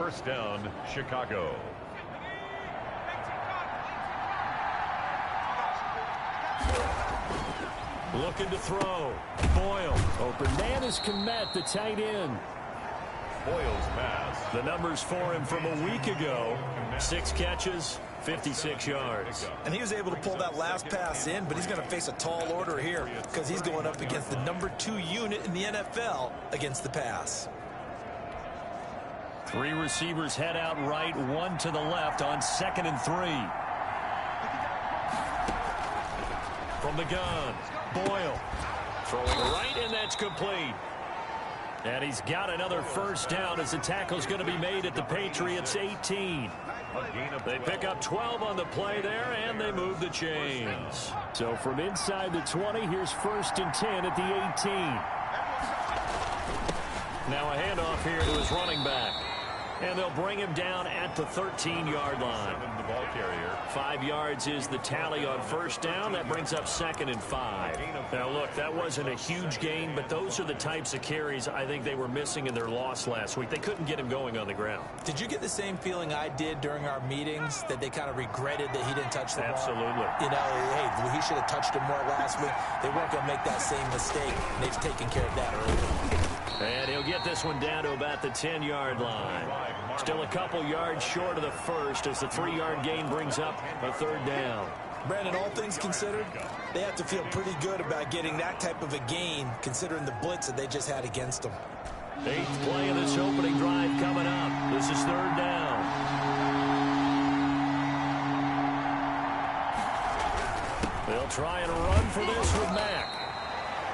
First down, Chicago. Looking to throw. Boyle. Open man is Kmet, the tight end. Boyle's pass. The numbers for him from a week ago. 6 catches, 56 yards. And he was able to pull that last pass in, but he's going to face a tall order here because he's going up against the #2 unit in the NFL against the pass. 3 receivers head out right, 1 to the left on 2nd and 3. From the gun, Boyle. Throwing right, and that's complete. And he's got another first down as the tackle's going to be made at the Patriots' 18. They pick up 12 on the play there, and they move the chains. So from inside the 20, here's 1st and 10 at the 18. Now a handoff here to his running back. And they'll bring him down at the 13-yard line. The ball carrier. 5 yards is the tally on first down. That brings up 2nd and 5. Now, look, that wasn't a huge gain, but those are the types of carries I think they were missing in their loss last week. They couldn't get him going on the ground. Did you get the same feeling I did during our meetings, that they kind of regretted that he didn't touch the ball? Absolutely. You know, hey, he should have touched him more last week. They weren't going to make that same mistake. They've taken care of that early. And he'll get this one down to about the 10-yard line. Still a couple yards short of the first as the 3-yard gain brings up a 3rd down. Brandon, all things considered, they have to feel pretty good about getting that type of a gain considering the blitz that they just had against them. 8th play of this opening drive coming up. This is 3rd down. They'll try and run for this with Mack.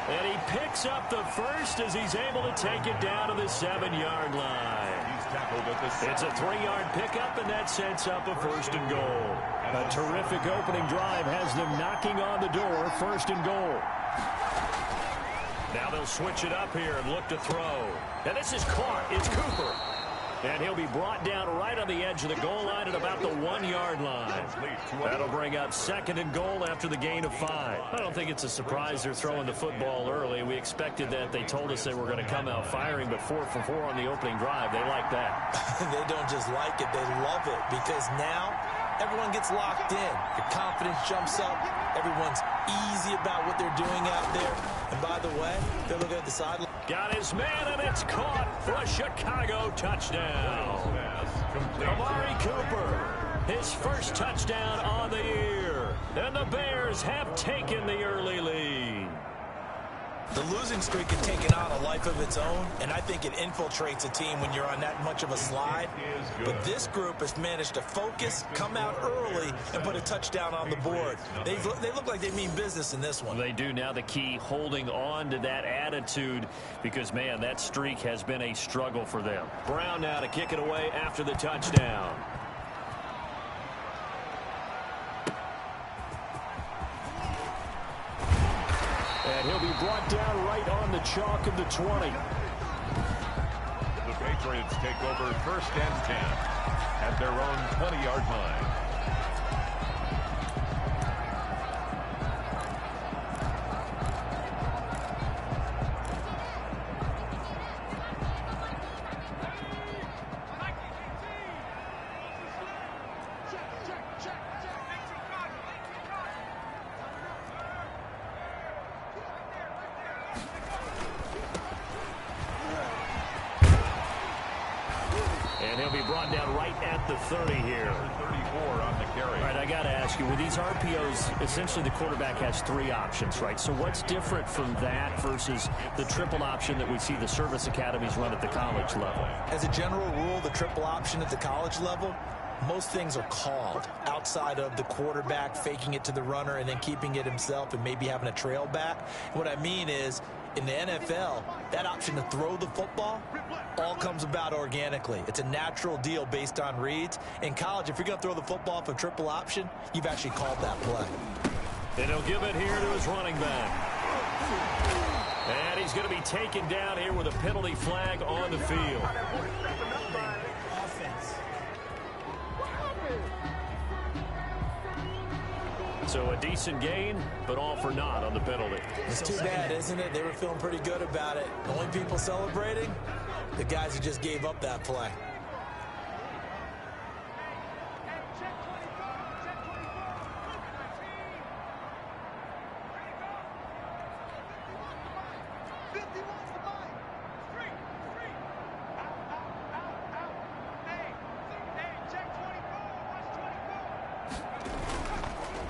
And he picks up the first as he's able to take it down to the 7-yard line. He's tackled at the It's a 3-yard pickup, and that sets up a 1st and goal. A terrific opening drive has them knocking on the door, 1st and goal. Now they'll switch it up here and look to throw. And this is caught. It's Cooper. And he'll be brought down right on the edge of the goal line at about the 1-yard line. That'll bring up 2nd and goal after the gain of 5. I don't think it's a surprise they're throwing the football early. We expected that. They told us they were going to come out firing, but 4 for 4 on the opening drive. They like that. They don't just like it, they love it, because now everyone gets locked in. The confidence jumps up. Everyone's easy about what they're doing out there. And by the way, they're looking at the sideline. Got his man, and it's caught for a Chicago touchdown. Amari Cooper, his first touchdown on the year. And the Bears have taken the early lead. The losing streak has taken on a life of its own, and I think it infiltrates a team when you're on that much of a slide. But this group has managed to focus, come out early, and put a touchdown on the board. They look like they mean business in this one. They do. Now the key, holding on to that attitude, because, man, that streak has been a struggle for them. Brown now to kick it away after the touchdown. And he'll be brought down right on the chalk of the 20. The Patriots take over 1st and 10 at their own 20-yard line. And he'll be brought down right at the 30 here. 34 on the carry. All right, I got to ask you, with these RPOs, essentially the quarterback has 3 options, right? So what's different from that versus the triple option that we see the service academies run at the college level? As a general rule, the triple option at the college level, most things are called outside of the quarterback faking it to the runner and then keeping it himself and maybe having a trail back. What I mean is, in the NFL, that option to throw the football all comes about organically. It's a natural deal based on reads. In college, if you're going to throw the football for triple option, you've actually called that play. And he'll give it here to his running back. And he's going to be taken down here with a penalty flag on the field. So a decent gain, but all for naught on the penalty. It's too bad, isn't it? They were feeling pretty good about it. The only people celebrating, the guys who just gave up that play.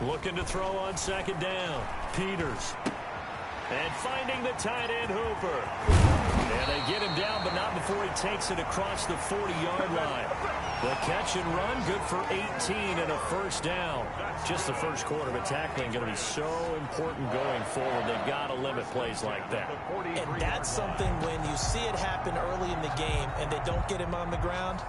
Looking to throw on second down. Peters. And finding the tight end Hooper. And they get him down, but not before he takes it across the 40-yard line. The catch and run, good for 18 and a first down. Just the first quarter, but tackling going to be so important going forward. They've got to limit plays like that. And that's something when you see it happen early in the game and they don't get him on the ground,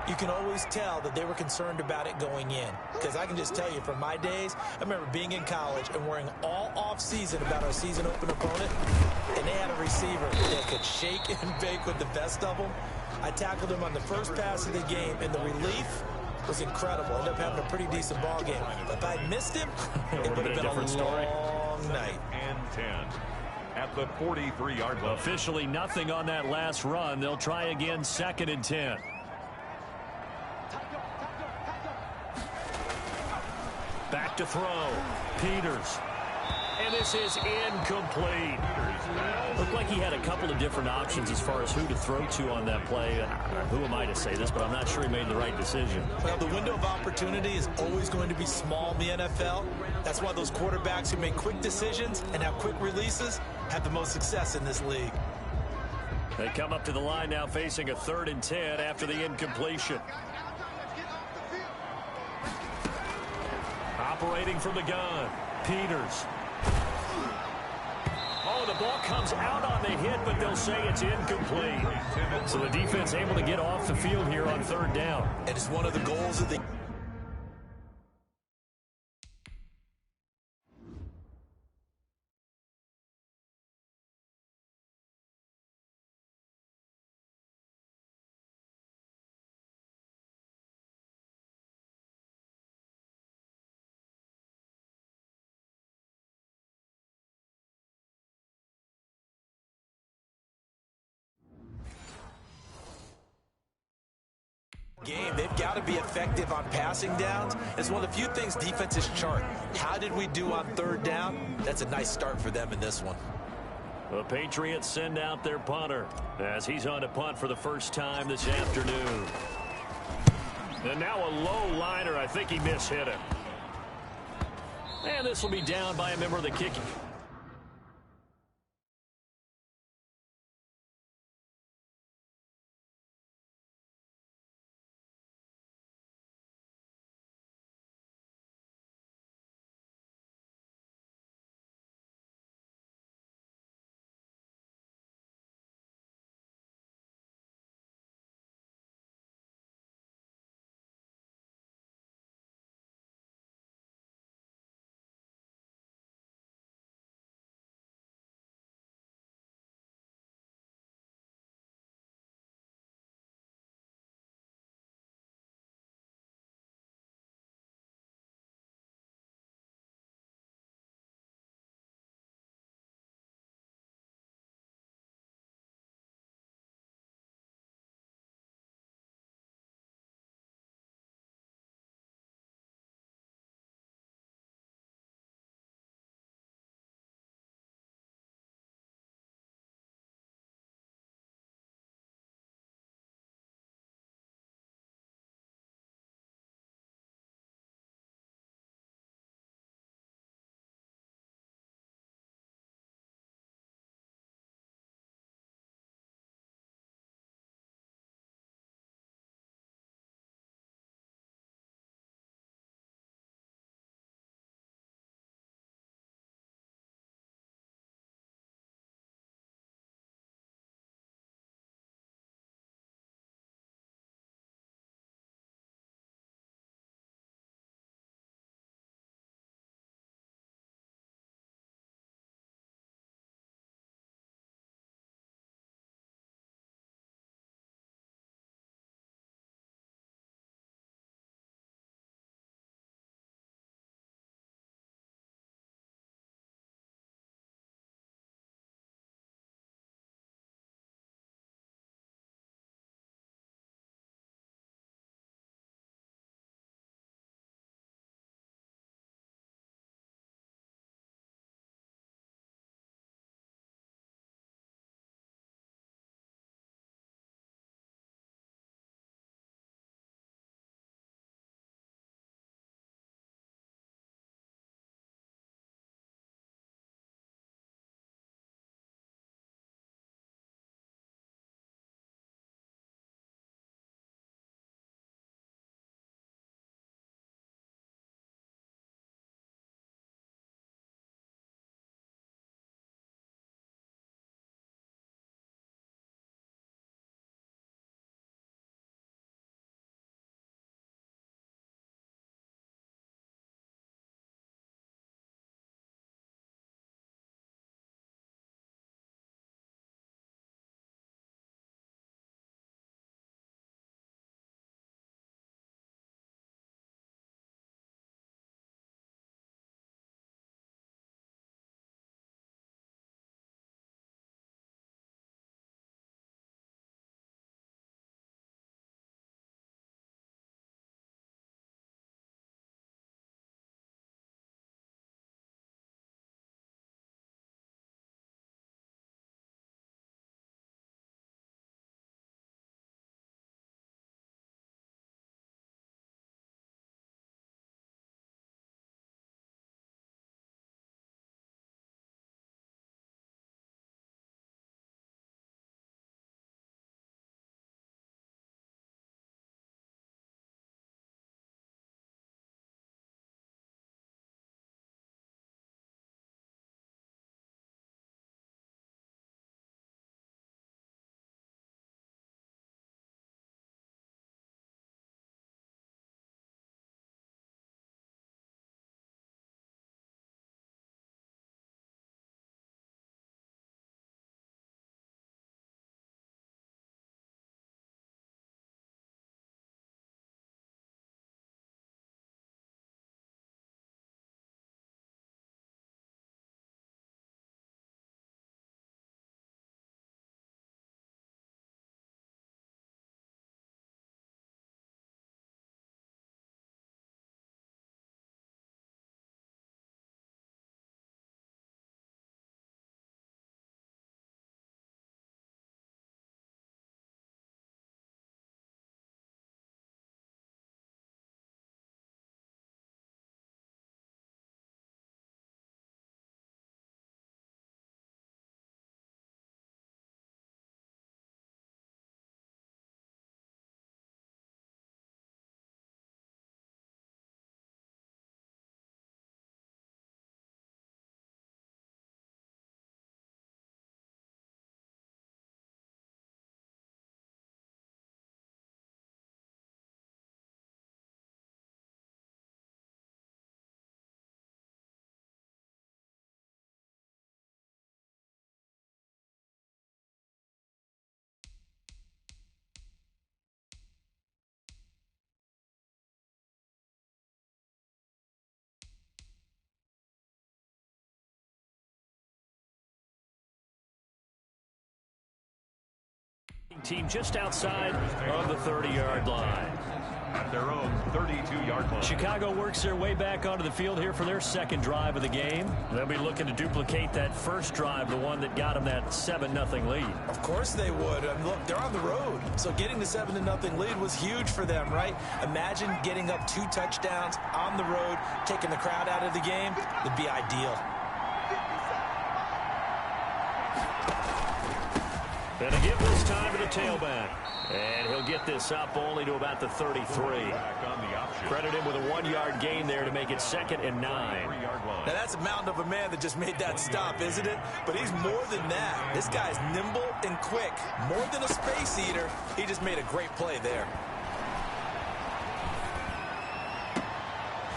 you can always tell that they were concerned about it going in. Because I can just tell you from my days, I remember being in college and worrying all off-season about our season open opponent, and they had a receiver that could shake and bake with the best of them. I tackled him on the first pass of the game, and the relief was incredible. Ended up having a pretty decent ball game. But if I'd missed him, it would have been a long night. And 10 at the 43-yard line. Officially nothing on that last run. They'll try again, 2nd and 10. Back to throw. Peters. And this is incomplete. Looked like he had a couple of different options as far as who to throw to on that play. Who am I to say this, but I'm not sure he made the right decision. Well, the window of opportunity is always going to be small in the NFL. That's why those quarterbacks who make quick decisions and have quick releases have the most success in this league. They come up to the line now facing a 3rd and 10 after the incompletion. Operating from the gun, Peters. Oh, the ball comes out on the hit, but they'll say it's incomplete. So the defense able to get off the field here on 3rd down. And it's one of the goals of the game. They've got to be effective on passing downs. It's one of the few things defenses chart. How did we do on 3rd down? That's a nice start for them in this one. The Patriots send out their punter as he's on to punt for the first time this afternoon. And now a low liner. I think he mishit him. And this will be down by a member of the kicking. Team just outside of the 30-yard line. At their own 32-yard line. Chicago works their way back onto the field here for their second drive of the game. They'll be looking to duplicate that first drive, the one that got them that 7-0 lead. Of course they would. I mean, look, they're on the road. So getting the 7-0 lead was huge for them, right? Imagine getting up 2 touchdowns on the road, taking the crowd out of the game. It'd be ideal. And a give this time to the tailback. And he'll get this up only to about the 33. Credit him with a 1-yard gain there to make it 2nd and 9. Now that's a mountain of a man that just made that stop, isn't it? But he's more than that. This guy's nimble and quick. More than a space eater. He just made a great play there.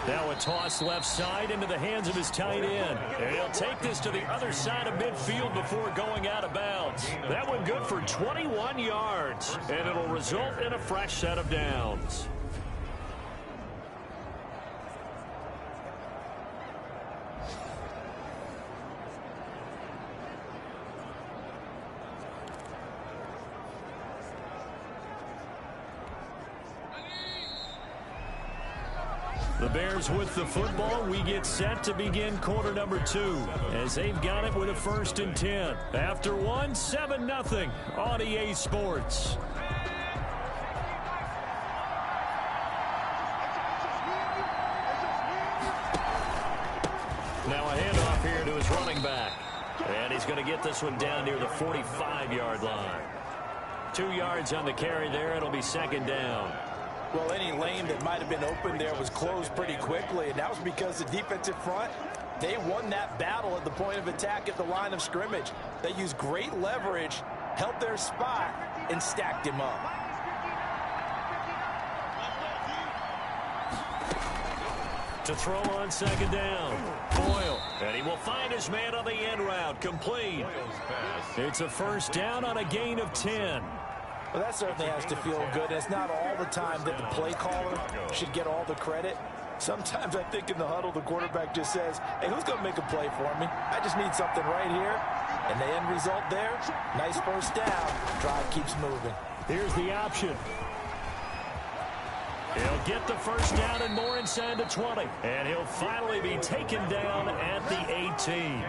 Now a toss left side into the hands of his tight end. And he'll take this to the other side of midfield before going out of bounds. That one good for 21 yards. And it'll result in a fresh set of downs. The Bears with the football. We get set to begin quarter number 2 as they've got it with a 1st and 10. After 1, 7-0 on EA Sports. Now a handoff here to his running back. And he's going to get this one down near the 45-yard line. 2 yards on the carry there. It'll be 2nd down. Well, any lane that might have been open there was closed pretty quickly, and that was because the defensive front, they won that battle at the point of attack at the line of scrimmage. They used great leverage, held their spot, and stacked him up. To throw on 2nd down. Boyle. And he will find his man on the end route. Complete. It's a 1st down on a gain of 10. Well, that certainly has to feel good. It's not all the time that the play caller should get all the credit. Sometimes I think in the huddle, the quarterback just says, hey, who's going to make a play for me? I just need something right here. And the end result there, nice 1st down. Drive keeps moving. Here's the option. He'll get the 1st down and more inside the 20. And he'll finally be taken down at the 18.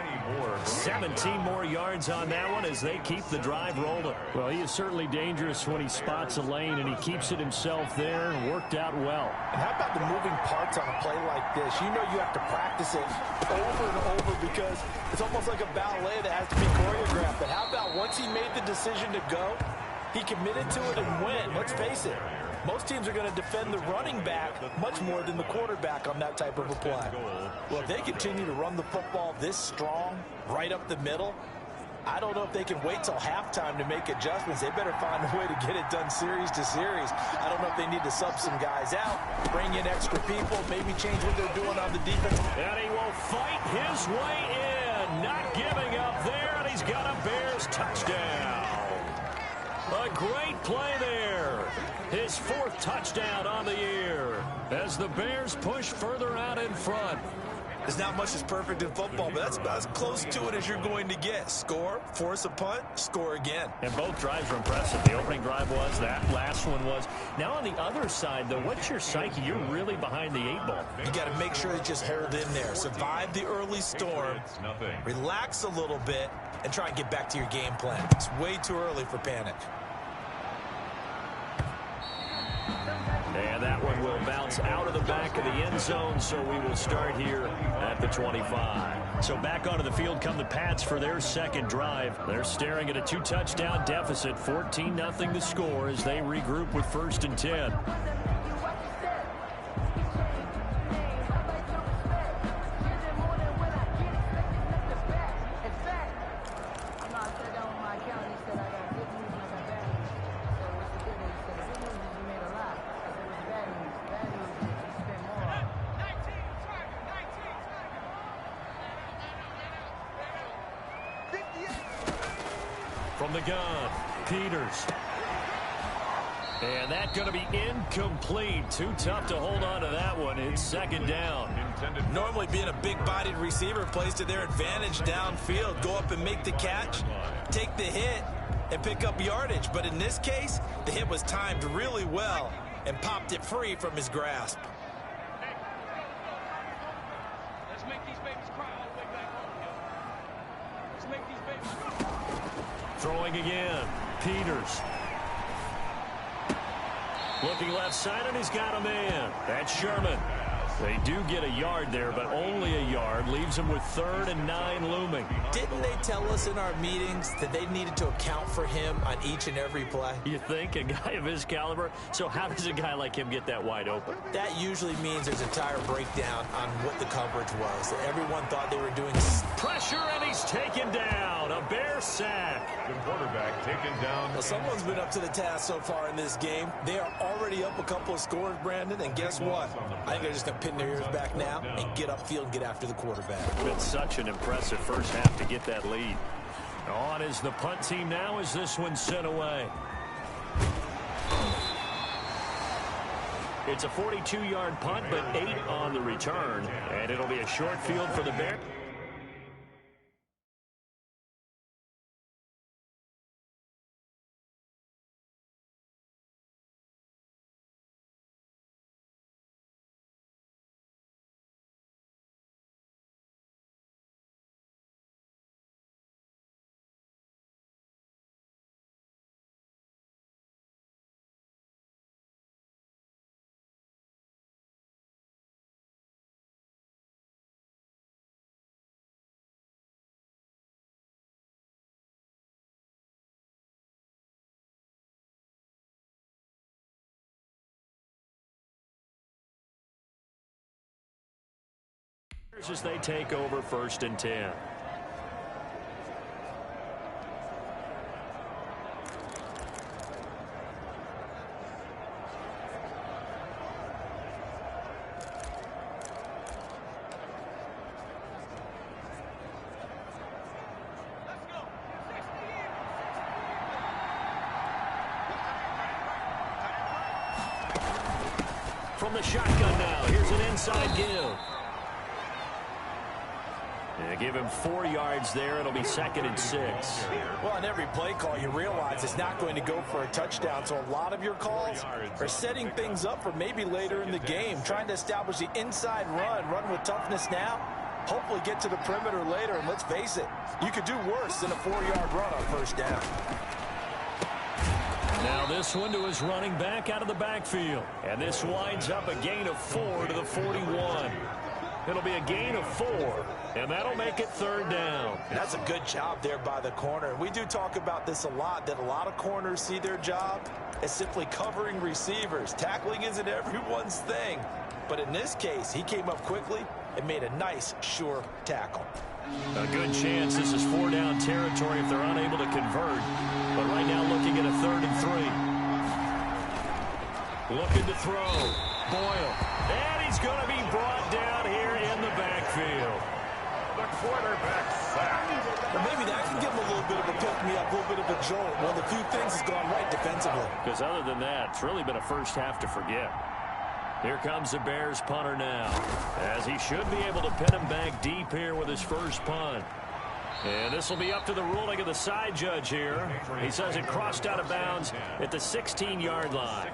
17 more yards on that one as they keep the drive rolling. Well, he is certainly dangerous when he spots a lane, and he keeps it himself there and worked out well. And how about the moving parts on a play like this? You know you have to practice it over and over because it's almost like a ballet that has to be choreographed. But how about once he made the decision to go, he committed to it and went. Let's face it. Most teams are going to defend the running back much more than the quarterback on that type of a play. Well, if they continue to run the football this strong, right up the middle, I don't know if they can wait till halftime to make adjustments. They better find a way to get it done series to series. I don't know if they need to sub some guys out, bring in extra people, maybe change what they're doing on the defense. And he will fight his way in, not giving up there, and he's got a Bears touchdown. A great play there. His 4th touchdown on the year as the Bears push further out in front. There's not much that's perfect in football, but that's about as close to it as you're going to get. Score, force a punt, score again. And both drives were impressive. The opening drive was, that last one was. Now on the other side, though, what's your psyche? You're really behind the 8 ball. You got to make sure you just hold in there. Survive the early storm, relax a little bit, and try and get back to your game plan. It's way too early for panic. And that one will bounce out of the back of the end zone, so we will start here at the 25. So back onto the field come the Pats for their 2nd drive. They're staring at a 2-touchdown deficit, 14-0 the score as they regroup with 1st and 10. From the gun, Peters. And that's going to be incomplete. Too tough to hold on to that one. It's 2nd down. Normally being a big-bodied receiver plays to their advantage downfield. Go up and make the catch, take the hit, and pick up yardage. But in this case, the hit was timed really well and popped it free from his grasp. Let's make these babies cry all the way back home, yo. Let's make these babies cry. Throwing again. Peters. Looking left side, and he's got a man. That's Sherman. They do get a yard there, but only a yard. Leaves them with 3rd and 9 looming. Didn't they tell us in our meetings that they needed to account for him on each and every play? You think? A guy of his caliber? So how does a guy like him get that wide open? That usually means there's a tire breakdown on what the coverage was. Everyone thought they were doing... Pressure, and he's taken down. A Bear sack. The quarterback taken down. Well, someone's been up to the task so far in this game. They are already up a couple of scores, Brandon, and guess what? I think they're just going to pin their ears back now and get upfield and get after the quarterback. Been such an impressive first half to get that lead. On is the punt team now as this one's sent away. It's a 42-yard punt, but 8 on the return, and it'll be a short field for the Bears. As they take over 1st and 10. From the shotgun now, here's an inside give. And give him 4 yards there. It'll be 2nd and 6. Well, on every play call, you realize it's not going to go for a touchdown. So a lot of your calls are setting things up for maybe later in the game, trying to establish the inside run with toughness now, hopefully get to the perimeter later. And let's face it, you could do worse than a 4-yard run on 1st down. Now this one to his running back out of the backfield. And this winds up a gain of 4 to the 41. It'll be a gain of 4, and that'll make it 3rd down. That's a good job there by the corner. We do talk about this a lot, that a lot of corners see their job as simply covering receivers. Tackling isn't everyone's thing. But in this case, he came up quickly and made a nice, sure tackle. A good chance this is 4-down territory if they're unable to convert. But right now looking at a 3rd and 3. Looking to throw. Boyle. And he's going to be brought down here in the backfield. The quarterback sack. Well, maybe that can give him a little bit of a pick-me-up, a little bit of a jolt. One of the few things has gone right defensively. Because other than that, it's really been a first half to forget. Here comes the Bears punter now, as he should be able to pin him back deep here with his first punt. And this will be up to the ruling of the side judge here. He says it crossed out of bounds at the 16-yard line.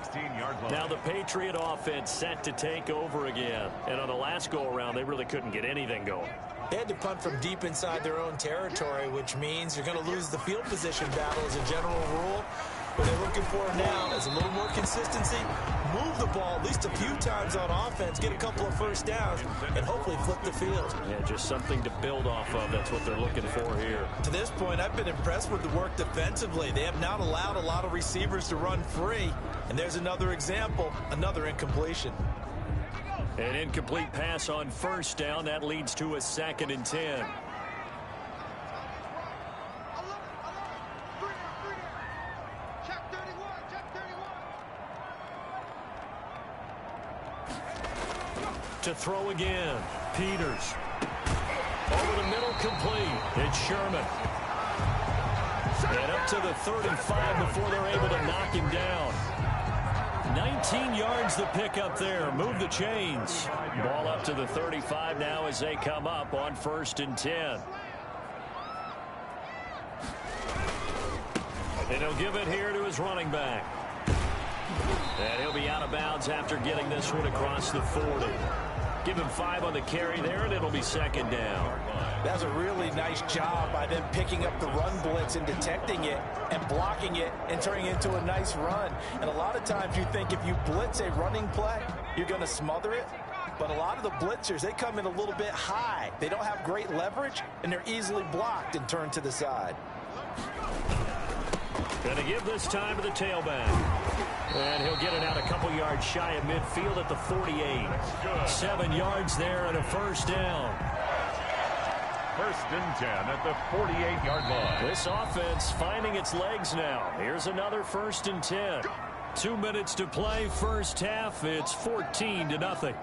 Now the Patriot offense set to take over again. And on the last go-around, they really couldn't get anything going. They had to punt from deep inside their own territory, which means you're going to lose the field position battle as a general rule. What they're looking for now is a little more consistency, move the ball at least a few times on offense, get a couple of first downs, and hopefully flip the field. Yeah, just something to build off of. That's what they're looking for here. To this point, I've been impressed with the work defensively. They have not allowed a lot of receivers to run free. And there's another example, another incompletion. An incomplete pass on 1st down. That leads to a 2nd and 10. To throw again. Peters. Over the middle, complete. It's Sherman. And up to the 3rd and 5 before they're able to knock him down. 19 yards the pickup there. Move the chains. Ball up to the 35 now as they come up on 1st and 10. And he'll give it here to his running back. And he'll be out of bounds after getting this one across the 40. Give him 5 on the carry there, and it'll be second down. That's a really nice job by them picking up the run blitz and detecting it and blocking it and turning it into a nice run. And a lot of times you think if you blitz a running play, you're going to smother it. But a lot of the blitzers, they come in a little bit high. They don't have great leverage, and they're easily blocked and turned to the side. Going to give this time to the tailback. And he'll get it out a couple yards shy of midfield at the 48. 7 yards there and a first down. First and 10 at the 48-yard line. This offense finding its legs now. Here's another first and 10. 2 minutes to play, first half. It's 14-0.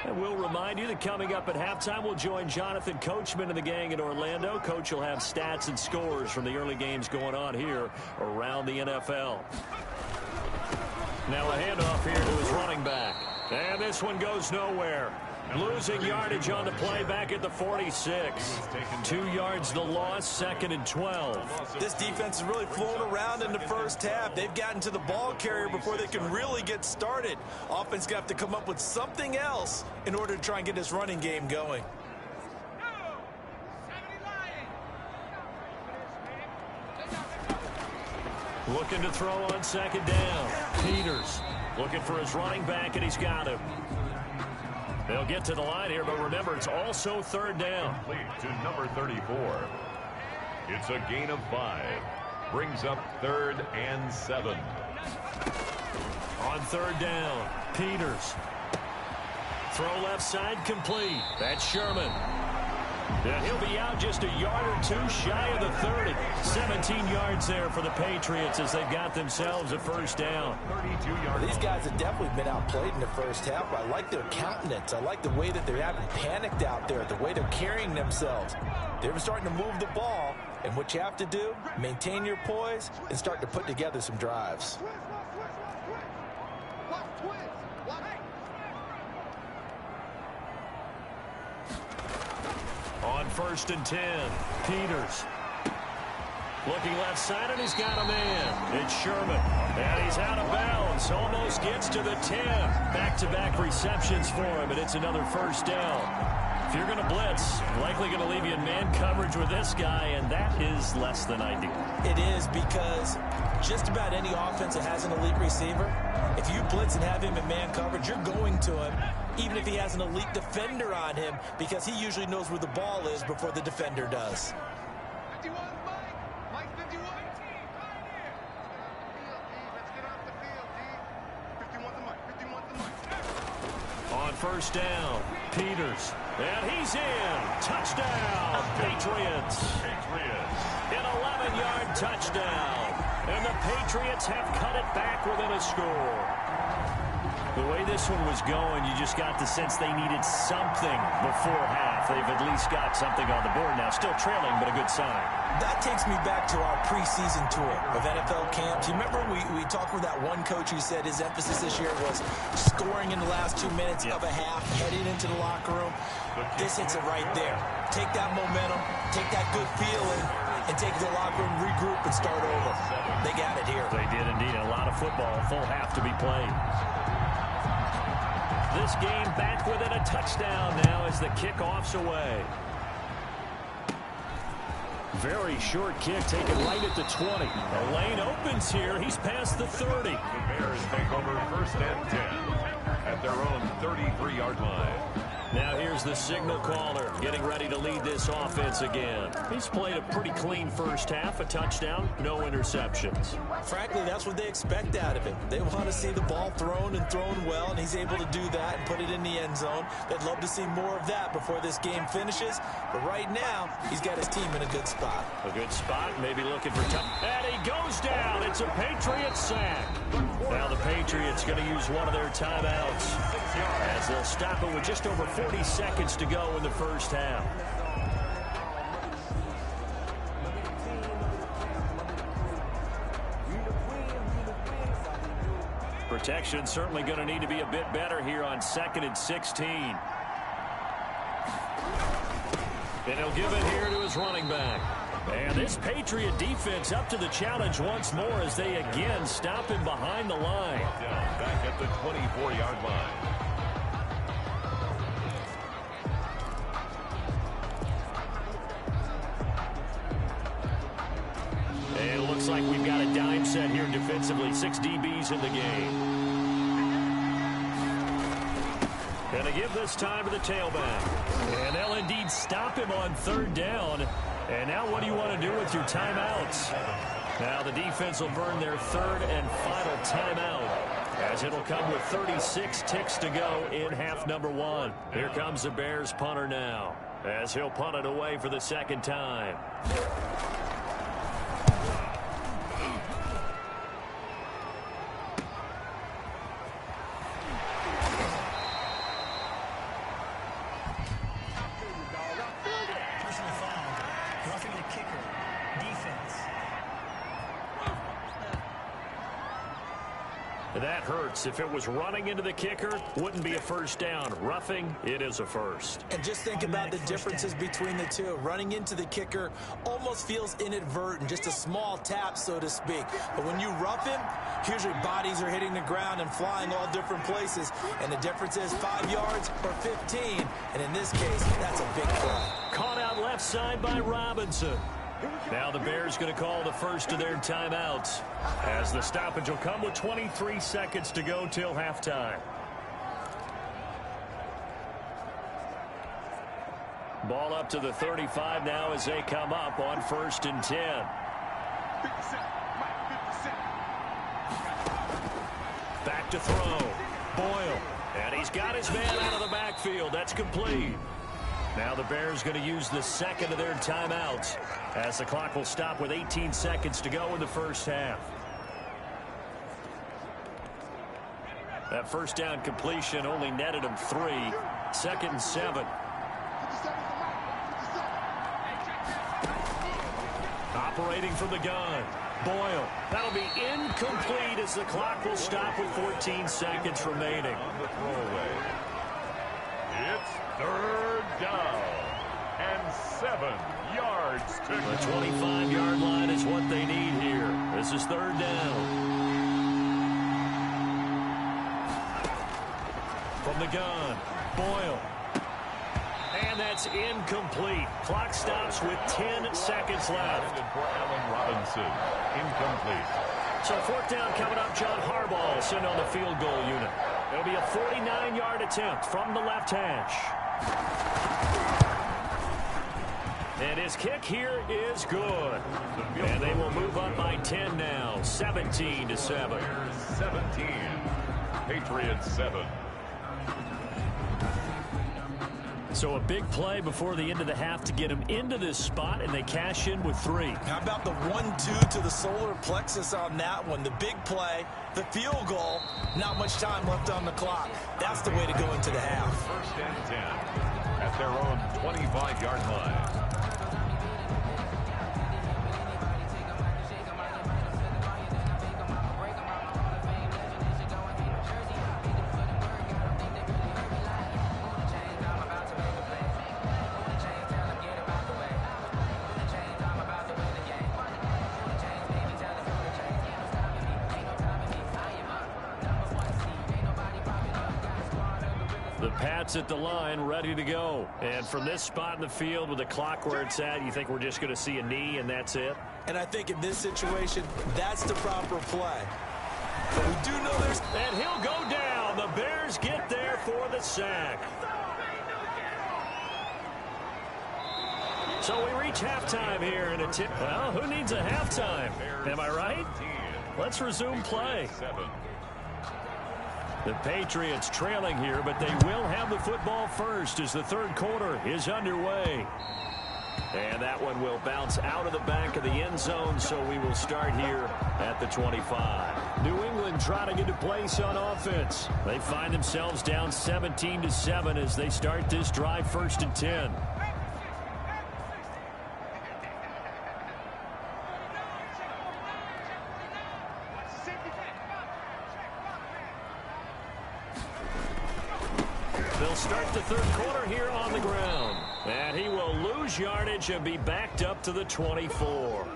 And we'll remind you that coming up at halftime, we'll join Jonathan Coachman and the gang in Orlando. Coach will have stats and scores from the early games going on here around the NFL. Now a handoff here to his running back. And this one goes nowhere. Losing yardage on the play back at the 46. 2 yards the loss, second and 12. This defense is really flown around in the first half. They've gotten to the ball carrier before they can really get started. Offense got to come up with something else in order to try and get this running game going. Looking to throw on second down. Peters looking for his running back, and he's got him. They'll get to the line here, but remember, it's also third down. Complete to number 34. It's a gain of 5. Brings up 3rd and 7. On third down, Peters. Throw left side complete. That's Sherman. And he'll be out just a yard or two shy of the 30. 17 yards there for the Patriots as they've got themselves a first down. 32-yard. These guys have definitely been outplayed in the first half. I like their countenance. I like the way that they haven't panicked out there, the way they're carrying themselves. They're starting to move the ball, and what you have to do, maintain your poise and start to put together some drives. On first and 10, Peters. Looking left side, and he's got a man. It's Sherman. And he's out of bounds. Almost gets to the 10. Back-to-back receptions for him, and it's another first down. If you're going to blitz, likely going to leave you in man coverage with this guy, and that is less than ideal. It is, because just about any offense that has an elite receiver, if you blitz and have him in man coverage, you're going to him, even if he has an elite defender on him, because he usually knows where the ball is before the defender does. 51, Mike 51. Let's get off the field, D. 51 to Mike. 51 to Mike. On first down, Peters. And he's in. Touchdown, Patriots. An 11-yard touchdown. And the Patriots have cut it back within a score. The way this one was going, you just got the sense they needed something before half. They've at least got something on the board now. Still trailing, but a good sign. That takes me back to our preseason tour of NFL camps. You remember we talked with that one coach who said his emphasis this year was scoring in the last 2 minutes of a half, heading into the locker room. This hits it right there. Take that momentum, take that good feeling, and take the locker room, regroup, and start over. They got it here. They did indeed. A lot of football, full half to be played. This game back within a touchdown now as the kickoff's away. Very short kick taken right at the 20. The lane opens here. He's past the 30. The Bears take over first and 10 at their own 33-yard line. Now here's the signal caller getting ready to lead this offense again. He's played a pretty clean first half, a touchdown, no interceptions. Frankly, that's what they expect out of him. They want to see the ball thrown and thrown well, and he's able to do that and put it in the end zone. They'd love to see more of that before this game finishes, but right now, he's got his team in a good spot. A good spot, maybe looking for time. And he goes down. It's a Patriots sack. Now the Patriots going to use one of their timeouts as they'll stop it with just over 40 seconds to go in the first half. Protection certainly going to need to be a bit better here on 2nd and 16. And he'll give it here to his running back. And this Patriot defense up to the challenge once more as they again stop him behind the line. Down back at the 24-yard line. And it looks like we've got a dime set here defensively. 6 DBs in the game. Going to give this time to the tailback. And they'll indeed stop him on 3rd down. And now what do you want to do with your timeouts? Now the defense will burn their 3rd and final timeout, as it'll come with 36 ticks to go in half number 1. Here comes the Bears punter now, as he'll punt it away for the 2nd time. That hurts. If it was running into the kicker, wouldn't be a 1st down. Roughing, it is a 1st. And just think about the differences between the two. Running into the kicker almost feels inadvertent, just a small tap, so to speak. But when you rough him, usually bodies are hitting the ground and flying all different places. And the difference is 5 yards or 15. And in this case, that's a big play. Caught out left side by Robinson. Now the Bears going to call the first of their timeouts, as the stoppage will come with 23 seconds to go till halftime. Ball up to the 35 now as they come up on 1st and 10. Back to throw. Boyle. And he's got his man out of the backfield. That's complete. Now the Bears going to use the 2nd of their timeouts, as the clock will stop with 18 seconds to go in the 1st half. That 1st down completion only netted him 3. 2nd and 7. Operating from the gun. Boyle. That'll be incomplete as the clock will stop with 14 seconds remaining. On the throwaway. It's 3rd down and 7 yards to The 25-yard line is what they need here. This is 3rd down. From the gun, Boyle. And that's incomplete. Clock stops with 10 seconds left. For Allen Robinson, incomplete. So 4th down coming up. John Harbaugh is in on the field goal unit. It'll be a 49-yard attempt from the left hash. And his kick here is good. And they will move up by 10 now, 17-7. 17. Patriots 7. So a big play before the end of the half to get him into this spot, and they cash in with 3. How about the 1-2 to the solar plexus on that one? The big play, the field goal, not much time left on the clock. That's the way to go into the half. 1st and 10 at their own 25-yard line. Pats at the line, ready to go. And from this spot in the field with the clock where it's at, you think we're just going to see a knee and that's it? And I think in this situation, that's the proper play. But we do know there's... And he'll go down. The Bears get there for the sack. So we reach halftime here in a tip. Well, who needs a halftime? Am I right? Let's resume play. The Patriots trailing here, but they will have the football first as the 3rd quarter is underway. And that one will bounce out of the back of the end zone, so we will start here at the 25. New England trying to get a place on offense. They find themselves down 17-7 as they start this drive, 1st and 10. He'll start the third quarter here on the ground. And he will lose yardage and be backed up to the 24.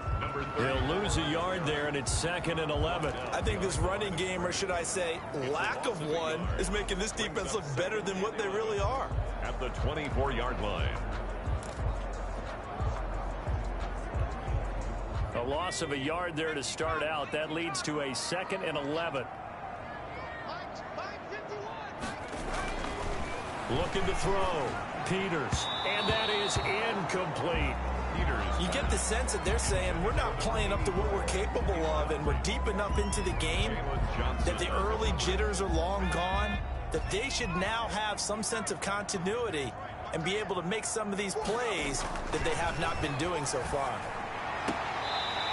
He'll lose a yard there, and it's 2nd and 11. I think this running game, or should I say lack of one, is making this defense look better than what they really are. At the 24-yard line. A loss of a yard there to start out. That leads to a 2nd and 11. Looking to throw. Peters. And that is incomplete. You get the sense that they're saying we're not playing up to what we're capable of, and we're deep enough into the game that the early jitters are long gone, that they should now have some sense of continuity and be able to make some of these plays that they have not been doing so far.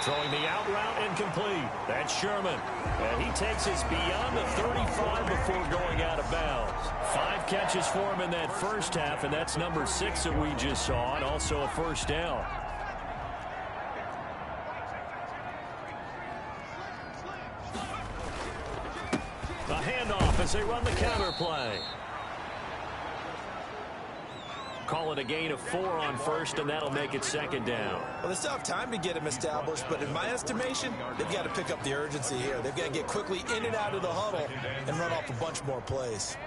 Throwing the out route incomplete. That's Sherman. And he takes us beyond the 35 before going out of bounds. 5 catches for him in that first half, and that's number 6 that we just saw, and also a first down. A handoff as they run the counter play. Call it a gain of 4 on first, and that'll make it 2nd down. Well, they still have time to get him established, but in my estimation, they've got to pick up the urgency here. They've got to get quickly in and out of the huddle and run off a bunch more plays.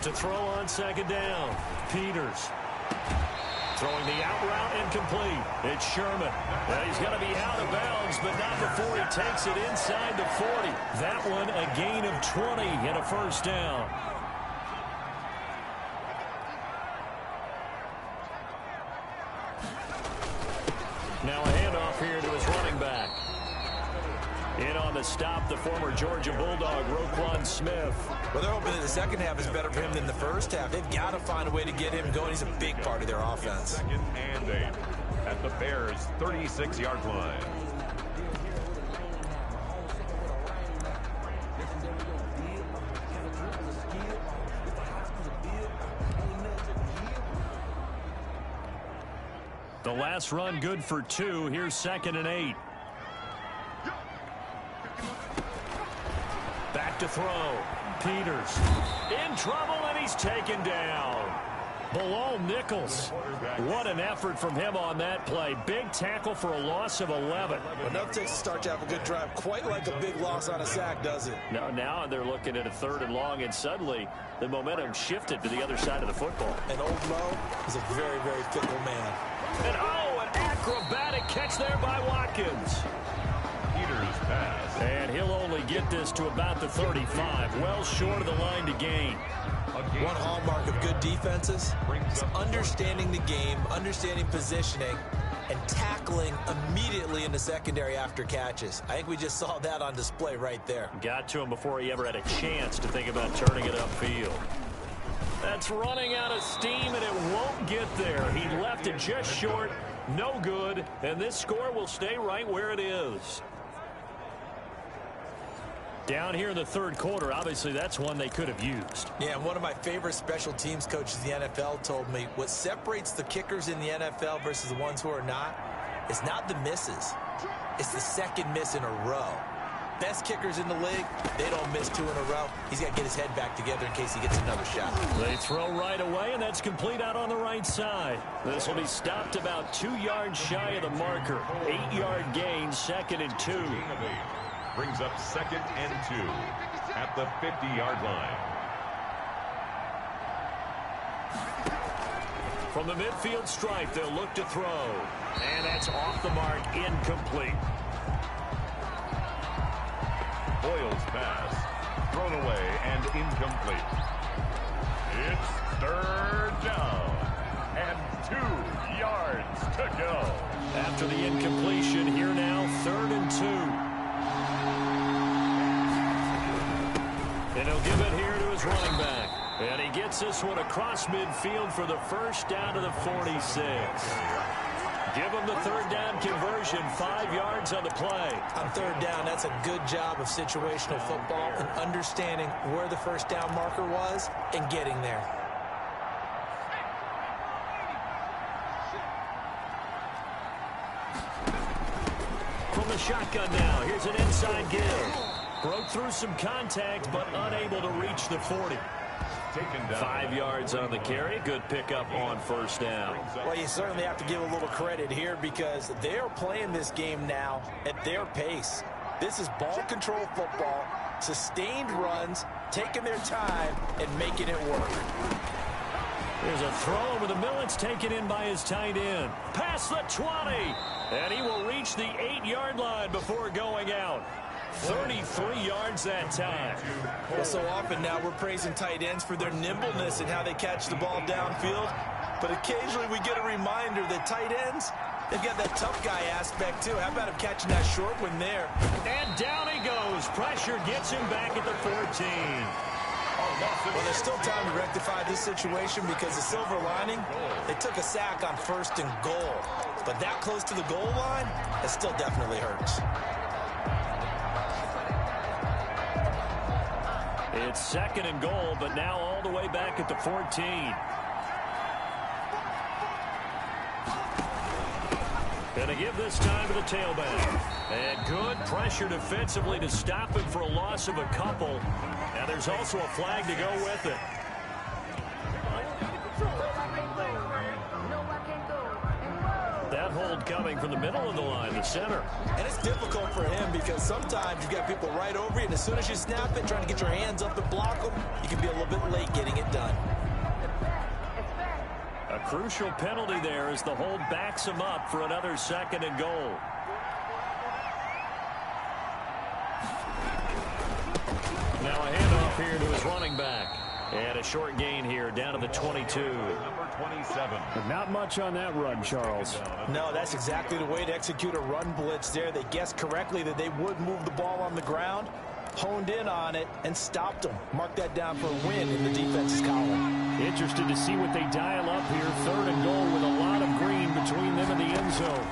To throw on 2nd down, Peters. Throwing the out route incomplete. It's Sherman. Well, he's going to be out of bounds, but not before he takes it inside the 40. That one a gain of 20 and a first down. Now a handoff here to his running back. In on the stop, the former Georgia Bulldog, Roquan Smith. Well, they're hoping that the second half is better for him than the first half. They've got to find a way to get him going. He's a big part of their offense. 2nd and 8 at the Bears' 36-yard line. The last run good for 2. Here's 2nd and 8. Back to throw. Peters in trouble, and he's taken down. Bilal Nichols. What an effort from him on that play. Big tackle for a loss of 11. Well, enough takes to start to have a good drive. Quite like a big loss on a sack, does it? Now they're looking at a 3rd and long, and suddenly the momentum shifted to the other side of the football. And Old Mo is a very, very fickle man. And an acrobatic catch there by Watkins. Peters pass. And he'll only get this to about the 35, well short of the line to gain. One hallmark of good defenses is understanding the game, understanding positioning, and tackling immediately in the secondary after catches. I think we just saw that on display right there. Got to him before he ever had a chance to think about turning it upfield. That's running out of steam, and it won't get there. He left it just short, no good, and this score will stay right where it is. Down here in the third quarter, obviously that's one they could have used. Yeah, and one of my favorite special teams coaches in the NFL told me what separates the kickers in the NFL versus the ones who are not is not the misses. It's the second miss in a row. Best kickers in the league, they don't miss 2 in a row. He's got to get his head back together in case he gets another shot. They throw right away, and that's complete out on the right side. This will be stopped about 2 yards shy of the marker. 8-yard gain, 2nd and 2. Brings up 2nd and 2 at the 50-yard line. From the midfield stripe, they'll look to throw. And that's off the mark, incomplete. Boyle's pass, thrown away and incomplete. It's 3rd down and 2 yards to go. After the incompletion, here now, 3rd and 2. And he'll give it here to his running back. And he gets this one across midfield for the first down to the 46. Give him the 3rd down conversion, 5 yards on the play. On 3rd down, that's a good job of situational football and understanding where the first down marker was and getting there. From the shotgun now, here's an inside give. Broke through some contact, but unable to reach the 40. 5 yards on the carry. Good pickup on first down. Well, you certainly have to give a little credit here because they're playing this game now at their pace. This is ball control football, sustained runs, taking their time, and making it work. There's a throw over the middle. It's taken in by his tight end. Past the 20. And he will reach the 8-yard line before going out. 33 yards that time. Well, so often now we're praising tight ends for their nimbleness and how they catch the ball downfield. But occasionally we get a reminder that tight ends, they've got that tough guy aspect too. How about him catching that short one there? And down he goes. Pressure gets him back at the 14. Well, there's still time to rectify this situation because the silver lining, they took a sack on 1st and goal. But that close to the goal line, it still definitely hurts. It's 2nd and goal, but now all the way back at the 14. And to give this time to the tailback. And good pressure defensively to stop him for a loss of a couple. And there's also a flag to go with it. That hold coming from the middle of the line, the center. And it's difficult for him because sometimes you got people right over you, and as soon as you snap it, trying to get your hands up and block them, you can be a little bit late getting it done. A crucial penalty there as the hold backs him up for another 2nd and goal. Now a handoff here to his running back. And a short gain here down to the 22. Number 27. But not much on that run, Charles. No, that's exactly the way to execute a run blitz there. They guessed correctly that they would move the ball on the ground, honed in on it, and stopped them. Mark that down for a win in the defense's column. Interested to see what they dial up here. 3rd and goal with a lot of green between them and the end zone.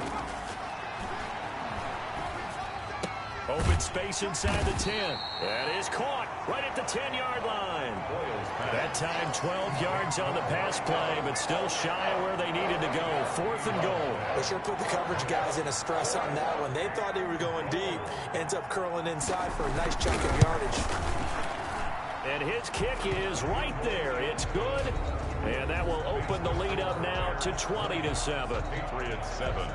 Open space inside the 10. That is caught right at the 10-yard line. That time 12 yards on the pass play, but still shy of where they needed to go. 4th and goal. They sure put the coverage guys in a stress on that one. They thought they were going deep. Ends up curling inside for a nice chunk of yardage. And his kick is right there. It's good. And that will open the lead up now to 20-7. Patriots 7.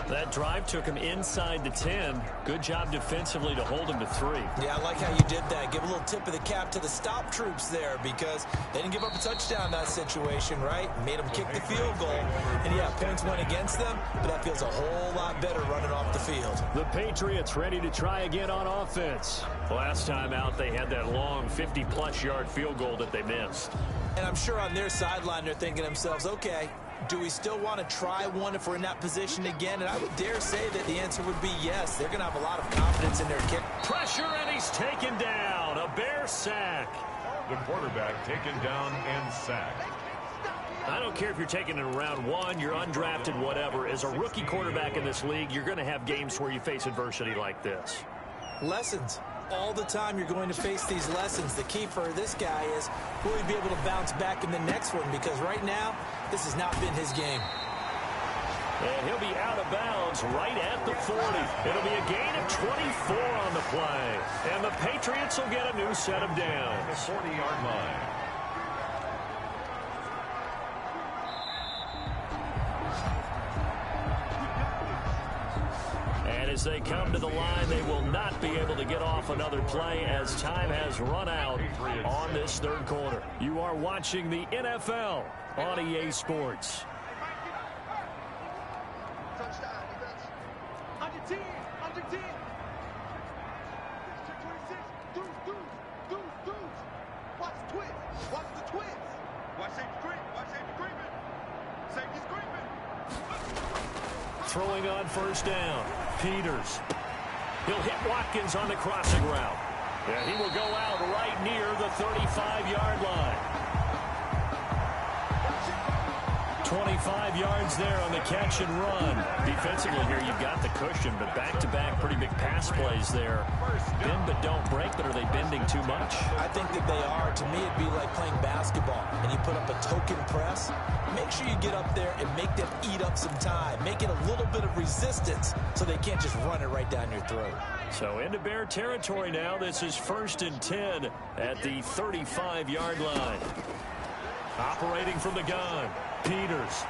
That drive took him inside the 10. Good job defensively to hold him to 3. Yeah, I like how you did that. Give a little tip of the cap to the stop troops there because they didn't give up a touchdown in that situation, right? Made them kick the field goal. And, yeah, points went against them, but that feels a whole lot better running off the field. The Patriots ready to try again on offense. Last time out, they had that long 50-plus yard field goal that they missed. And I'm sure on their sideline they're thinking to themselves, okay, do we still want to try one if we're in that position again? And I would dare say that the answer would be yes. They're going to have a lot of confidence in their kick. Pressure, and he's taken down. A Bear sack. The quarterback taken down and sacked. I don't care if you're taking it in round 1, you're undrafted, whatever. As a rookie quarterback in this league, you're going to have games where you face adversity like this. Lessons. All the time you're going to face these lessons. The key for this guy is will he be able to bounce back in the next one? Because right now, this has not been his game. And he'll be out of bounds right at the 40. It'll be a gain of 24 on the play. And the Patriots will get a new set of downs. 40-yard line. And as they come to the line, they will not be able to get off another play as time has run out on this 3rd quarter. You are watching the NFL on EA Sports. Under 10. Under 10. 26. Dudes. Watch the twist. Watch the twist. Watch safety creep. Watch safety creeping. Safety's creeping. Throwing on 1st down. Peters. He'll hit Watkins on the crossing route. And he will go out right near the 35-yard line. 25 yards there on the catch and run. Defensively here, you've got the cushion, but back-to-back pretty big pass plays there. Bend but don't break, but are they bending too much? I think that they are. To me, it'd be like playing basketball, and you put up a token press. Make sure you get up there and make them eat up some time. Make it a little bit of resistance so they can't just run it right down your throat. So into Bear territory now. This is 1st and 10 at the 35-yard line. Operating from the gun, Peters.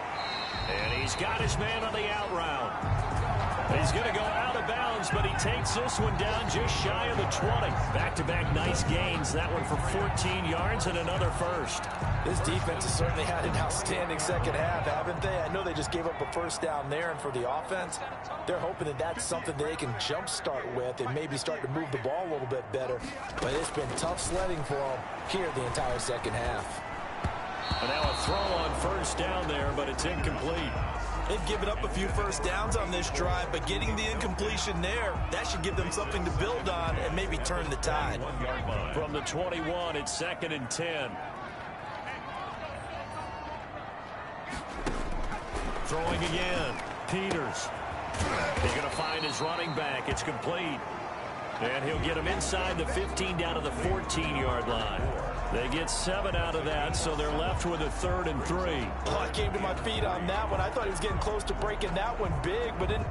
And he's got his man on the out route. He's going to go out of bounds, but he takes this one down just shy of the 20. Back-to-back nice gains. That one for 14 yards and another first. This defense has certainly had an outstanding second half, haven't they? I know they just gave up a first down there, and for the offense, they're hoping that that's something that they can jumpstart with and maybe start to move the ball a little bit better. But it's been tough sledding for them here the entire second half. And now a throw on first down there, but it's incomplete. They've given up a few first downs on this drive, but getting the incompletion there, that should give them something to build on and maybe turn the tide. From the 21, it's 2nd and 10. Throwing again, Peters. He's going to find his running back. It's complete. And he'll get him inside the 15 down to the 14-yard line. They get 7 out of that, so they're left with a 3rd and 3. Oh, I came to my feet on that one. I thought he was getting close to breaking that one big, but didn't.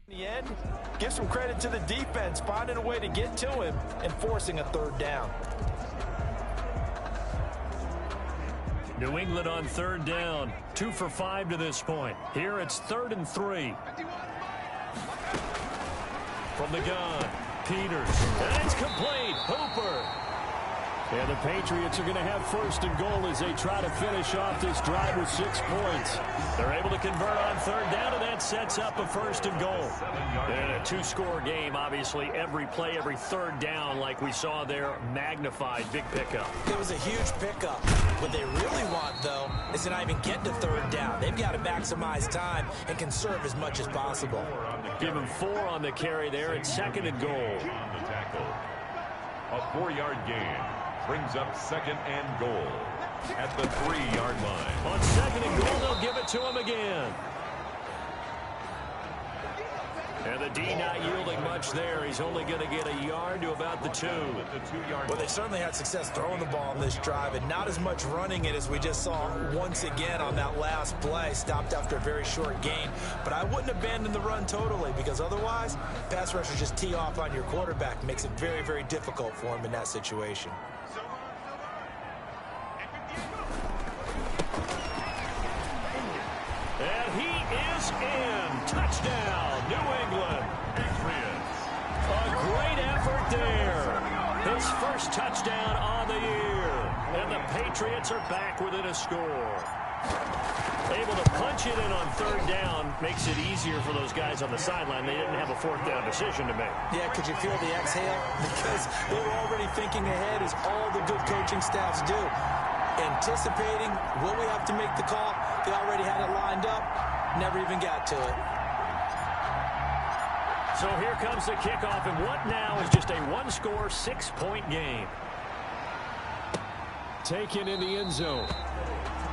In the end, give some credit to the defense, finding a way to get to him and forcing a 3rd down. New England on 3rd down. 2 for 5 to this point. Here it's 3rd and 3. From the gun, Peters. And it's complete. Hooper. And the Patriots are going to have 1st and goal as they try to finish off this drive with 6 points. They're able to convert on 3rd down, and that sets up a 1st and goal. And a 2-score game, obviously, every play, every 3rd down, like we saw there, magnified. Big pickup. It was a huge pickup. What they really want, though, is to not even get to 3rd down. They've got to maximize time and conserve as much as possible. Give him 4 on the carry there. It's 2nd and goal. A 4-yard gain brings up 2nd and goal at the 3-yard line. On 2nd and goal, they'll give it to him again. And the D not yielding much much there. He's only going to get a yard to about the 2. Well, they certainly had success throwing the ball on this drive, and not as much running it as we just saw once again on that last play. Stopped after a very short gain. But I wouldn't abandon the run totally, because otherwise, pass rushers just tee off on your quarterback. Makes it very, very difficult for him in that situation. And he is in. Touchdown, New England. A great effort there. His first touchdown on the year. And the Patriots are back within a score. Able to punch it in on 3rd down makes it easier for those guys on the sideline. They didn't have a 4th down decision to make. Yeah, could you feel the exhale? Because they were already thinking ahead, as all the good coaching staffs do. Anticipating, will we have to make the call? They already had it lined up. Never even got to it. So here comes the kickoff, and what now is just a 1-score, 6-point game. Taken in the end zone.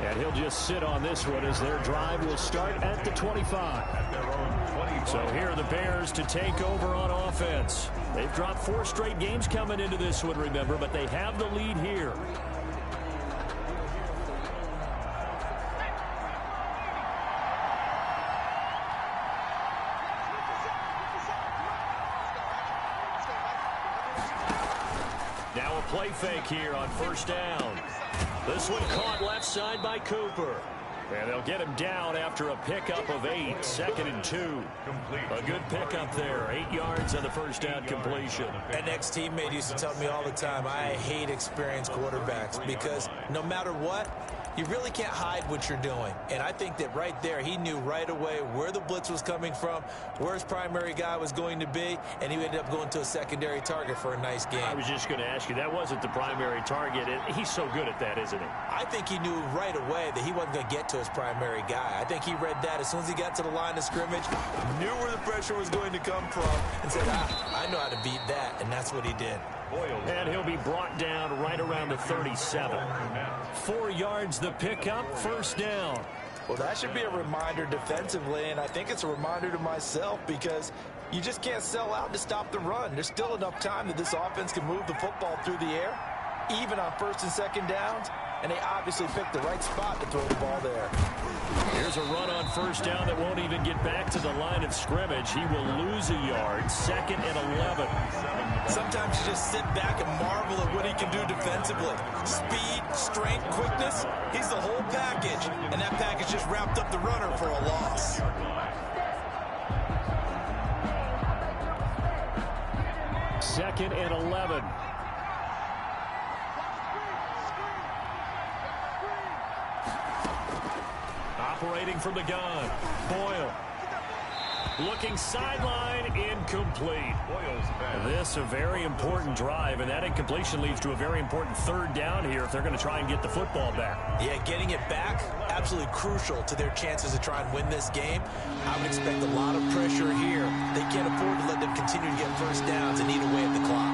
And he'll just sit on this one as their drive will start at the 25. So here are the Bears to take over on offense. They've dropped 4 straight games coming into this one, remember, but they have the lead here. Now a play fake here on 1st down. This one caught left side by Cooper. And they'll get him down after a pickup of 8. 2nd and 2. A good pickup there. 8 yards on the 1st down completion. An ex-teammate used to tell me all the time, I hate experienced quarterbacks, because no matter what, you really can't hide what you're doing. And I think that right there, he knew right away where the blitz was coming from, where his primary guy was going to be, and he ended up going to a secondary target for a nice game. I was just going to ask you, that wasn't the primary target. He's so good at that, isn't he? I think he knew right away that he wasn't going to get to his primary guy. I think he read that as soon as he got to the line of scrimmage, knew where the pressure was going to come from, and said, I know how to beat that, and that's what he did. And he'll be brought down right around the 37. 4 yards the pickup, 1st down. Well, that should be a reminder defensively, and I think it's a reminder to myself, because you just can't sell out to stop the run. There's still enough time that this offense can move the football through the air, even on 1st and 2nd downs, and they obviously picked the right spot to throw the ball there. Here's a run on 1st down that won't even get back to the line of scrimmage. He will lose a yard, 2nd and 11. Sometimes you just sit back and marvel at what he can do defensively. Speed, strength, quickness, he's the whole package. And that package just wrapped up the runner for a loss. Second and 11. Operating from the gun, Boyle. Looking sideline, incomplete. This a very important drive, and that incompletion leads to a very important 3rd down here if they're going to try and get the football back. Yeah, getting it back, absolutely crucial to their chances to try and win this game. I would expect a lot of pressure here. They can't afford to let them continue to get 1st downs and eat away at the clock.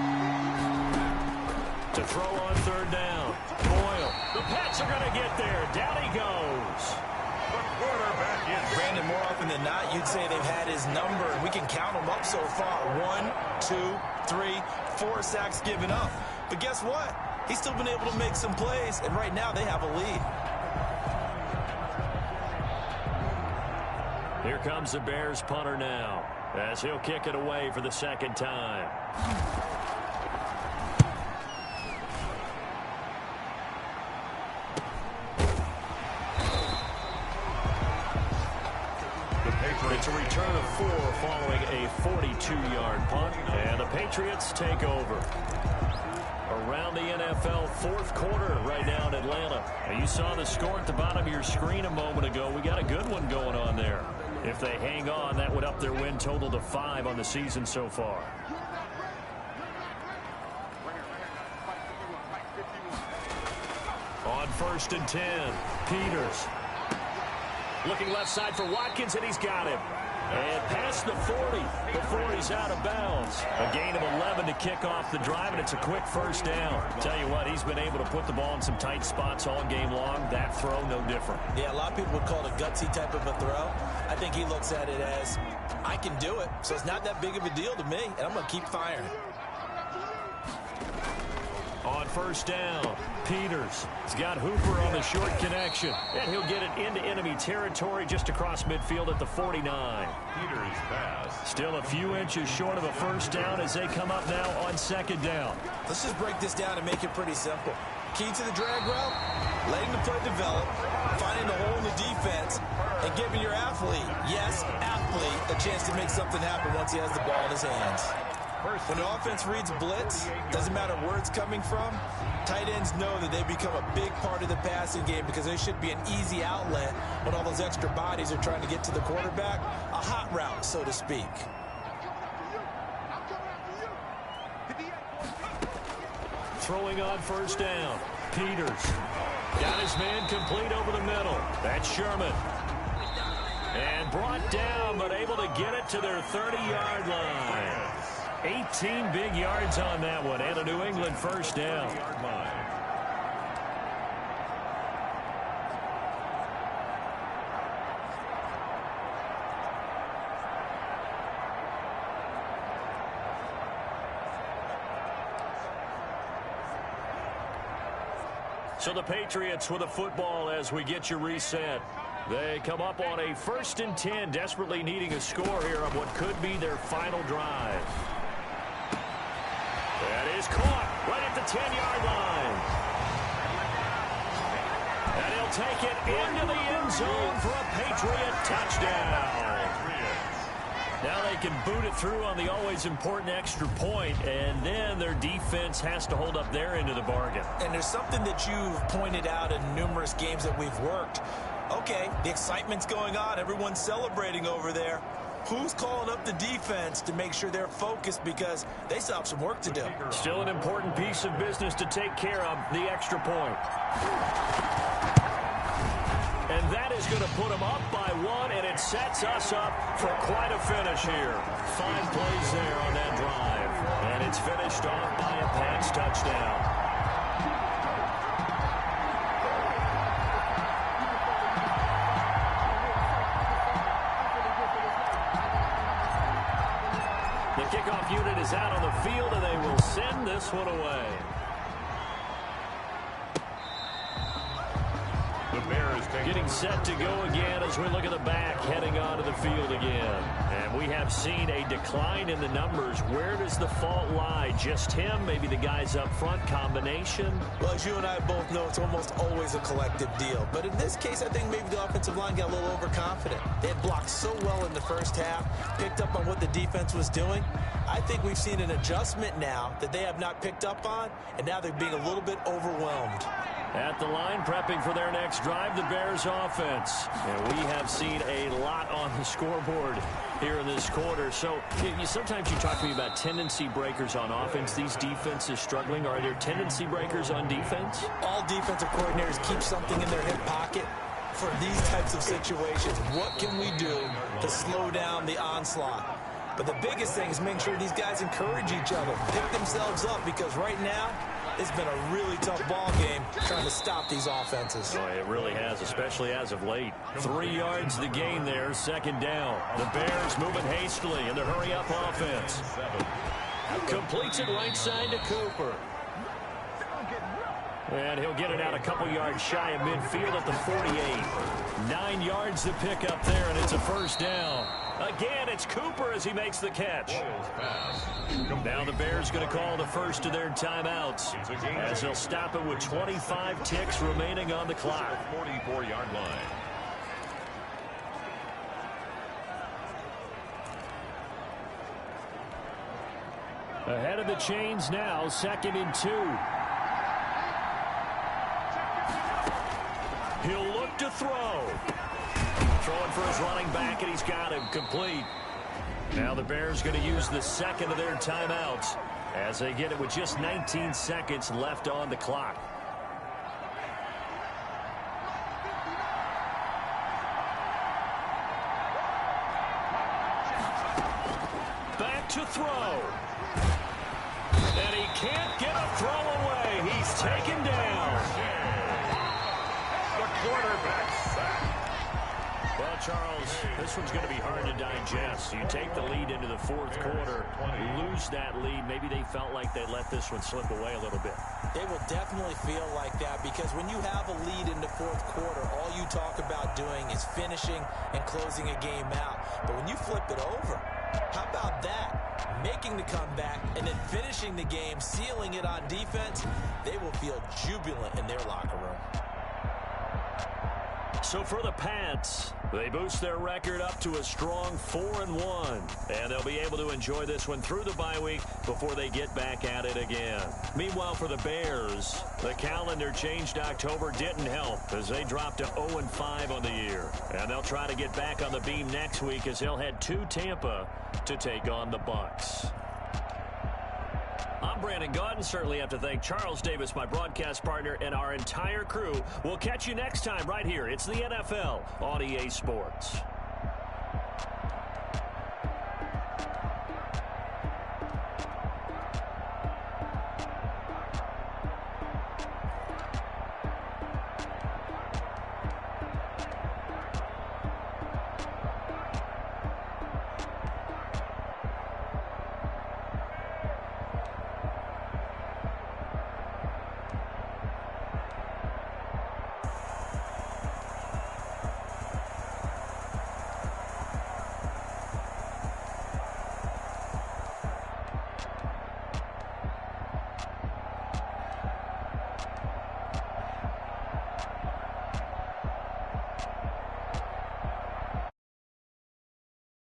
To throw on 3rd down, Boyle. The Pats are going to get there. Down he goes. Brandon, more often than not, you'd say they've had his number, and we can count them up so far. 1, 2, 3, 4 sacks given up. But guess what? He's still been able to make some plays, and right now they have a lead. Here comes the Bears punter now, as he'll kick it away for the 2nd time. It's a return of 4 following a 42-yard punt, and the Patriots take over. Around the NFL 4th quarter right now in Atlanta. Now, you saw the score at the bottom of your screen a moment ago. We got a good one going on there. If they hang on, that would up their win total to 5 on the season so far. On 1st and 10, Peters. Looking left side for Watkins, and he's got him. And past the 40 before he's out of bounds. A gain of 11 to kick off the drive, and it's a quick first down. Tell you what, he's been able to put the ball in some tight spots all game long. That throw, no different. Yeah, a lot of people would call it a gutsy type of a throw. I think he looks at it as, I can do it, so it's not that big of a deal to me, and I'm going to keep firing. On first down, Peters has got Hooper on the short connection, and he'll get it into enemy territory just across midfield at the 49. Peters pass. Still a few inches short of a first down as they come up now on second down. Let's just break this down and make it pretty simple. Key to the drag route, letting the play develop, finding the hole in the defense, and giving your athlete, yes, athlete, a chance to make something happen once he has the ball in his hands. When the offense reads blitz, doesn't matter where it's coming from, tight ends know that they become a big part of the passing game because there should be an easy outlet when all those extra bodies are trying to get to the quarterback. A hot route, so to speak. Throwing on first down, Peters got his man complete over the middle. That's Sherman. And brought down, but able to get it to their 30-yard line. 18 big yards on that one, and a New England first down. So the Patriots with a football as we get you reset. They come up on a 1st and 10, desperately needing a score here on what could be their final drive. That is caught right at the 10-yard line. And he'll take it into the end zone for a Patriot touchdown. Now they can boot it through on the always important extra point, and then their defense has to hold up their end of the bargain. And there's something that you've pointed out in numerous games that we've worked. Okay, the excitement's going on. Everyone's celebrating over there. Who's calling up the defense to make sure they're focused because they still have some work to do? Still an important piece of business to take care of, the extra point. And that is going to put them up by 1, and it sets us up for quite a finish here. 5 plays there on that drive. And it's finished off by a Pats touchdown. The kickoff unit is out on the field, and they will send this one away. Getting set to go again as we look at the back heading onto the field again. And we have seen a decline in the numbers. Where does the fault lie? Just him? Maybe the guys up front? Combination? Well, as you and I both know, it's almost always a collective deal. But in this case, I think maybe the offensive line got a little overconfident. They had blocked so well in the first half, picked up on what the defense was doing. I think we've seen an adjustment now that they have not picked up on, and now they're being a little bit overwhelmed. At the line, prepping for their next drive, the Bears offense. And we have seen a lot on the scoreboard here in this quarter. So sometimes you talk to me about tendency breakers on offense. These defenses struggling. Are there tendency breakers on defense? All defensive coordinators keep something in their hip pocket for these types of situations. What can we do to slow down the onslaught? But the biggest thing is making sure these guys encourage each other, pick themselves up, because right now, it's been a really tough ball game trying to stop these offenses. Boy, it really has, especially as of late. 3 yards the gain there, second down. The Bears moving hastily in the hurry-up offense. Completes it right side to Cooper. And he'll get it out a couple yards shy of midfield at the 48. 9 yards to pick up there, and it's a first down. Again, it's Cooper as he makes the catch. Now the Bears going to call the first of their timeouts as they'll stop it with 25 ticks remaining on the clock. 44-yard line. Ahead of the chains now, 2nd and 2. He'll look to throw. Throwing for his running back, and he's got him complete. Now the Bears going to use the second of their timeouts as they get it with just 19 seconds left on the clock. can't get a throw away. He's taken down. The quarterback sack. Well, Charles, this one's going to be hard to digest. You take the lead into the fourth quarter, lose that lead. Maybe they felt like they let this one slip away a little bit. They will definitely feel like that because when you have a lead in the fourth quarter, all you talk about doing is finishing and closing a game out. But when you flip it over, how about that? Making the comeback and then finishing the game, sealing it on defense, they will feel jubilant in their locker room. So for the Pats, they boost their record up to a strong 4-1. And they'll be able to enjoy this one through the bye week before they get back at it again. Meanwhile, for the Bears, the calendar changed. October didn't help as they dropped to 0-5 on the year. And they'll try to get back on the beam next week as they'll head to Tampa to take on the Bucs. I'm Brandon Gaudin. Certainly have to thank Charles Davis, my broadcast partner, and our entire crew. We'll catch you next time right here. It's the NFL on EA Sports.